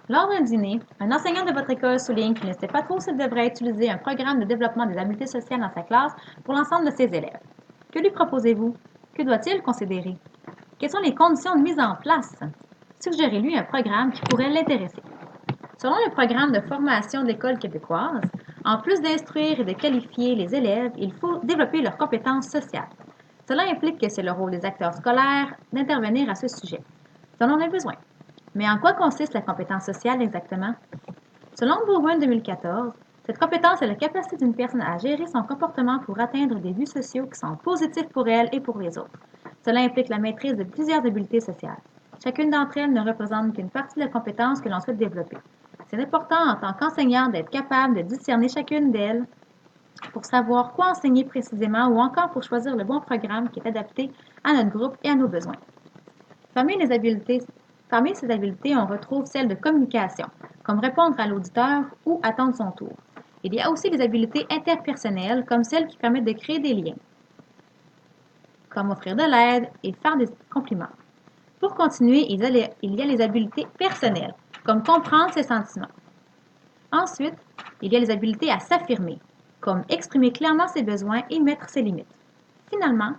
Lors d'un dîner, un enseignant de votre école souligne qu'il ne sait pas trop s'il devrait utiliser un programme de développement des habiletés sociales dans sa classe pour l'ensemble de ses élèves. Que lui proposez-vous? Que doit-il considérer? Quelles sont les conditions de mise en place? Suggérez-lui un programme qui pourrait l'intéresser. Selon le programme de formation de l'École québécoise, en plus d'instruire et de qualifier les élèves, il faut développer leurs compétences sociales. Cela implique que c'est le rôle des acteurs scolaires d'intervenir à ce sujet, selon les besoins. Mais en quoi consiste la compétence sociale exactement? Selon Bourgoin 2014, cette compétence est la capacité d'une personne à gérer son comportement pour atteindre des buts sociaux qui sont positifs pour elle et pour les autres. Cela implique la maîtrise de plusieurs habiletés sociales. Chacune d'entre elles ne représente qu'une partie de la compétence que l'on souhaite développer. C'est important en tant qu'enseignant d'être capable de discerner chacune d'elles pour savoir quoi enseigner précisément ou encore pour choisir le bon programme qui est adapté à notre groupe et à nos besoins. Parmi ces habiletés, on retrouve celle de communication, comme répondre à l'auditeur ou attendre son tour. Il y a aussi des habiletés interpersonnelles, comme celles qui permettent de créer des liens, comme offrir de l'aide et faire des compliments. Pour continuer, il y a les habiletés personnelles, comme comprendre ses sentiments. Ensuite, il y a les habiletés à s'affirmer, comme exprimer clairement ses besoins et mettre ses limites. Finalement,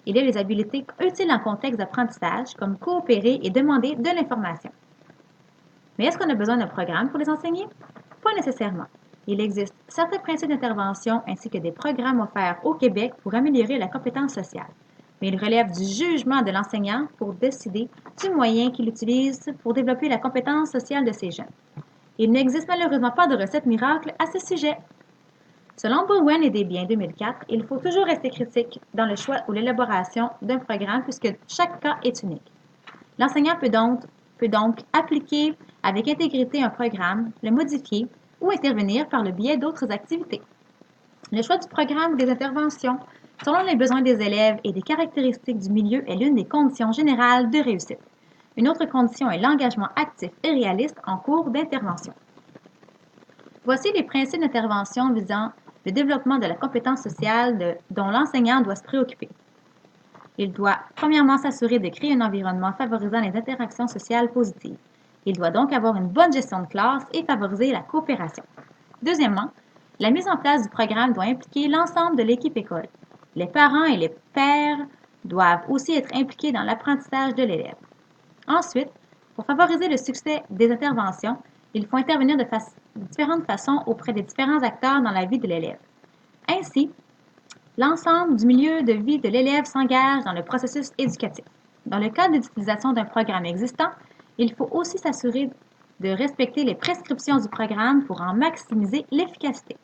il y a les habiletés utiles en contexte d'apprentissage, comme coopérer et demander de l'information. Mais est-ce qu'on a besoin d'un programme pour les enseigner? Pas nécessairement. Il existe certains principes d'intervention ainsi que des programmes offerts au Québec pour améliorer la compétence sociale. Mais il relève du jugement de l'enseignant pour décider du moyen qu'il utilise pour développer la compétence sociale de ses jeunes. Il n'existe malheureusement pas de recette miracle à ce sujet. Selon Bowen et Desbiens 2004, il faut toujours rester critique dans le choix ou l'élaboration d'un programme puisque chaque cas est unique. L'enseignant peut donc appliquer avec intégrité un programme, le modifier ou intervenir par le biais d'autres activités. Le choix du programme ou des interventions, selon les besoins des élèves et des caractéristiques du milieu, est l'une des conditions générales de réussite. Une autre condition est l'engagement actif et réaliste en cours d'intervention. Voici les principes d'intervention visant le développement de la compétence sociale dont l'enseignant doit se préoccuper. Il doit premièrement s'assurer de créer un environnement favorisant les interactions sociales positives. Il doit donc avoir une bonne gestion de classe et favoriser la coopération. Deuxièmement, la mise en place du programme doit impliquer l'ensemble de l'équipe école. Les parents et les pairs doivent aussi être impliqués dans l'apprentissage de l'élève. Ensuite, pour favoriser le succès des interventions, il faut intervenir de différentes façons auprès des différents acteurs dans la vie de l'élève. Ainsi, l'ensemble du milieu de vie de l'élève s'engage dans le processus éducatif. Dans le cas de l'utilisation d'un programme existant, il faut aussi s'assurer de respecter les prescriptions du programme pour en maximiser l'efficacité.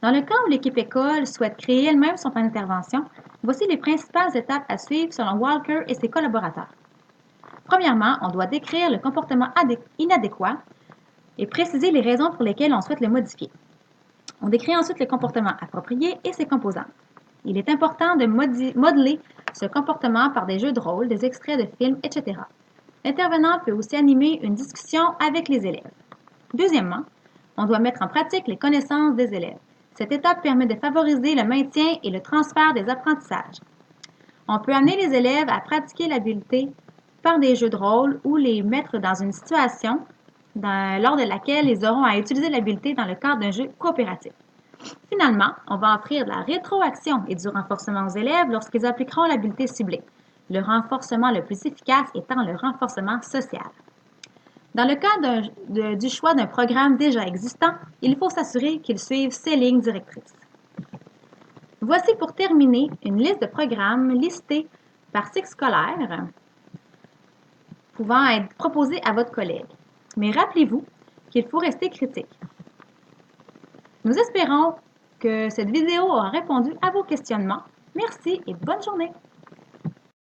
Dans le cas où l'équipe école souhaite créer elle-même son plan d'intervention, voici les principales étapes à suivre selon Walker et ses collaborateurs. Premièrement, on doit décrire le comportement inadéquat et préciser les raisons pour lesquelles on souhaite le modifier. On décrit ensuite le comportement approprié et ses composantes. Il est important de modeler ce comportement par des jeux de rôle, des extraits de films, etc. L'intervenant peut aussi animer une discussion avec les élèves. Deuxièmement, on doit mettre en pratique les connaissances des élèves. Cette étape permet de favoriser le maintien et le transfert des apprentissages. On peut amener les élèves à pratiquer l'habileté par des jeux de rôle ou les mettre dans une situation lors de laquelle ils auront à utiliser l'habileté dans le cadre d'un jeu coopératif. Finalement, on va offrir de la rétroaction et du renforcement aux élèves lorsqu'ils appliqueront l'habileté ciblée, le renforcement le plus efficace étant le renforcement social. Dans le cas du choix d'un programme déjà existant, il faut s'assurer qu'il suive ces lignes directrices. Voici pour terminer une liste de programmes listés par cycle scolaire pouvant être proposés à votre collègue. Mais rappelez-vous qu'il faut rester critique. Nous espérons que cette vidéo aura répondu à vos questionnements. Merci et bonne journée!